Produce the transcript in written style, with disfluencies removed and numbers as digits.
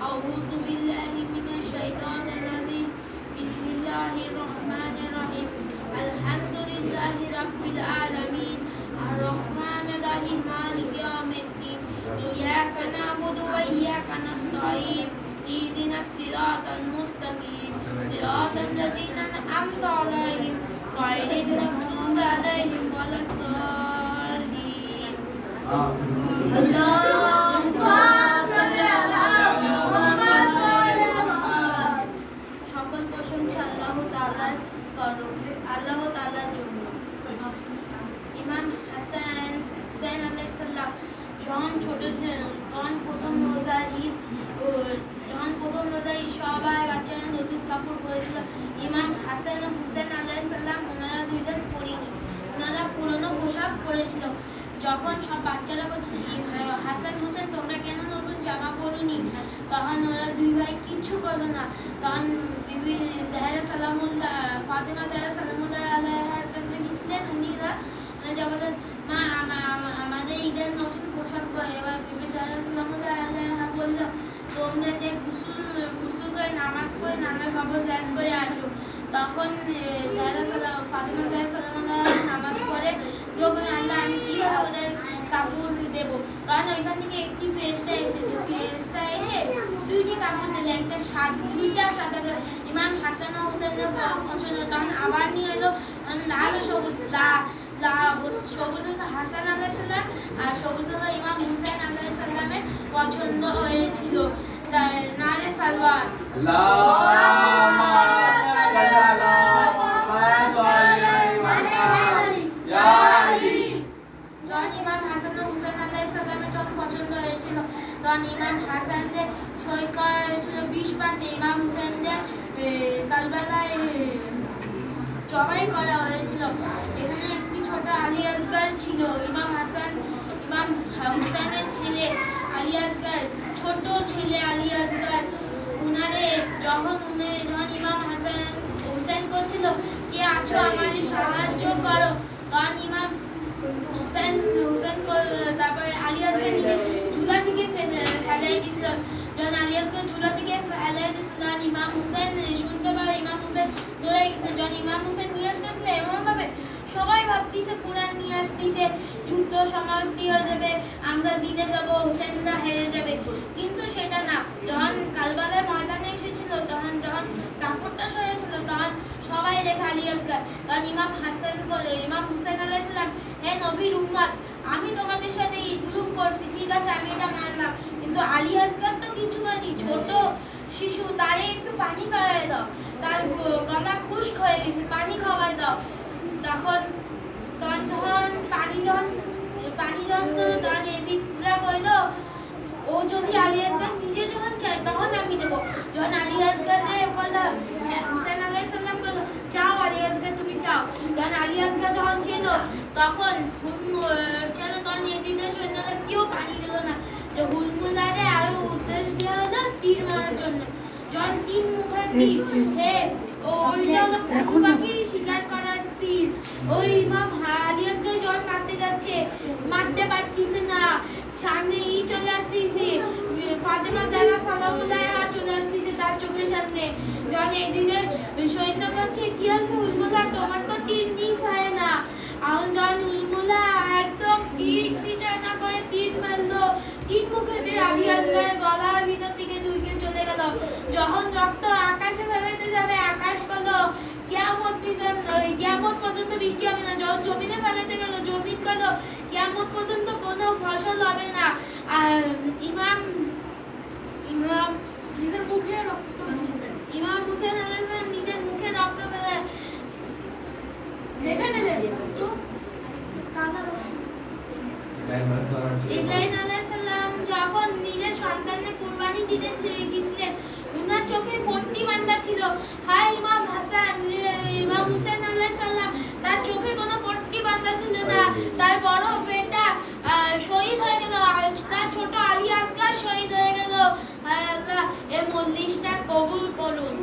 أعوذ بالله من الشيطان الرجيم بسم الله الرحمن الرحيم الحمد لله رب العالمين الرحمن الرحيم مالك يوم الدين إياك نعبد وإياك نستعين اهدنا الصراط المستقيم صراط الذين أنعمت عليهم غير المغضوب عليهم ولا الضالين اللهم صل على محمد সকল প্রশংসা আল্লাহ তাআলার তরফে আল্লাহ তাআলার জন্য। ইমাম হাসান হুসাইন আলাইহিস সালাম যখন ছোট ছিলেন তখন প্রথম রোজার ঈদ সবাই বাচ্চারা নতুন কাপড় পরেছিল। ইমাম হাসান ও হুসেন আলাইহিস সালাম ওনারা দুইজন পরেনি, ওনারা পুরনো পোশাক পরেছিল। যখন সব বাচ্চারা বলছিল হাসান হুসেন তোমরা কেন নতুন জামা পরোনি, তখন ওরা দুই ভাই কিচ্ছু করলো না। তখন বিবি জাহরা সালামুল্লাহ ফাতেমা জাহরা সালামুল্লাহ আলাইহার কাছে গেছিলেন। উনিরা যা বলেন মা আমাদের ঈদের নতুন পোশাক পরে। এবার বিবি জাহরা সালামুল্লাহ আলাইহা বলল তোমরা যে গোসল করে নামাজ পড়ে নানার কাপড় ত্যাগ করে আসো। তখন ফাতেমা জাহরা সালামুল্লাহ নামাজ পড়ে যখন আল্লাহ আমি কিভাবে ওদের কাপড় দেবো, কারণ ওইখান থেকে একটি ফেরেশতা এসে দুইটি কাপড় দিলে, দুইটা সাদা। ইমাম হাসান ও হুসেনের পছন্দ, তখন আবার নিয়ে এলো লাল ও সবুজ। সবুজ হলো হাসান আলাইহিস সালাম আর সবুজ হলো ইমাম হুসাইন আলাইহিস সালামের পছন্দ হয়েছিল। নারে সালওয়াত ইমাম হাসান ও হুসাইন আলাইহিস সালামের যখন পছন্দ হয়েছিল তখন ইমাম হাসানদের শহীদ করা হয়েছিল 20 পাতে। ইমাম হুসাইনদের কারবালায় জবাই করা হয়েছিল। এখানে একটি ছোট আলী আসগার ছিল। ইমাম হুসাইনের ছেলে আলী আসগার, ছোট ছেলে আলী আসগার, উনারে যখন ইমাম হুসাইন করছিল কে আছো আমার সাহায্য করো, তখন ইমাম হুসাইন তারপরে আলী আসগার চুলা থেকে ফেলাই দিছিল। যখন আলী আসগার চুলা থেকে ফেলাই দিছিল ইমাম হুসাইন শুনতে পাবে, ইমাম হুসাইন দৌড়ে গেছে। যখন ইমাম হুসাইন নিয়ে আসতেছিল এমন ভাবে সবাই ভাবতেছে কোরআন নিয়ে আসতেছে, যুদ্ধ সমাপ্তি হয়ে যাবে, আমরা জিতে যাব, হুসেনরা হেরে যাবে, কিন্তু সেটা না। যখন কারবালার ময়দানে এসেছিল তখন যখন কাপড়টা সরেছিল তখন সবাই দেখে আলী আসগার। তখন ইমাম হুসাইন আলাইহিস সালাম হে নবীর উম্মত, আমি তোমাদের সাথে এই জুলুম করছি, ঠিক আছে আমি এটা মানলাম, কিন্তু আলী আসগার তো কিছু করেনি, ছোট শিশু, তারে একটু পানি খাওয়াই দাও, তার গলা খুশক হয়ে গেছে, পানি খাওয়াই দাও। তখন পানি এজিদরা বলল ও যদি আলী আসগার নিজে যখন চায় তখন আমি দেবো। যখন আলী আসগার হুসেন আলাইহিস সালাম বলল চাও আলী আসগার তুমি চাও, যখন আলী আসগার যখন ছিল তখন তখন এজিদের সৈন্যরা কেউ পানি দিল না। যে হুলমুলারে আরো উদ্দেশ দেওয়া হলো তীর মারার জন্য। যখন তীর মুখে তীর ওইটা হলো পশু পাখি শিকার করার তীর। ওই ইমাম আলী আসগার যখন মারতে যাচ্ছে মারতে পারতেছে না, সামনে চলে আসতেছে, ফাতেমা জাহরা সালামুল্লাহ চলে আসতেছে তার চোখের সামনে। যখন এজিদের সৈন্য করছে কি আছে হুলমুলা তোমার তো তীর মিস হয় না। আর যখন হুলমুলা একদম ঠিক বিচার না করে তীর মারলো, তীর মুখে দিয়ে আলী আসগারের গলার ভিতর দিকে ঢুকে চলে গেল। যখন রক্ত আকাশে ফেলাইতে যাবে আকাশ কলো কিয়ামত পর্যন্ত বৃষ্টি হবে না। যখন জমিনে ফেলাইতে গেল জমিন কলো কিয়ামত পর্যন্ত কোনো ফসল হবে না। আর ইমাম হুসেন আলাইহিস সালাম নিজের মুখে রক্ত ফেলে ইব্রাহিম আলাইহিস সালাম যখন নিজের সন্তানকে কুরবানি দিতে গেছিলেন উনার চোখে পট্টি বাঁধা ছিল। হায় ইমাম হুসেন আলাইহিস সালাম তার চোখে কোনো পট্টি বাঁধা ছিল না, তার বড় বেটা শহীদ হয়ে গেল, তার ছোট আলী আসগার শহীদ হয়ে গেল। হায় আল্লাহ এই মজলিসটা কবুল করুন।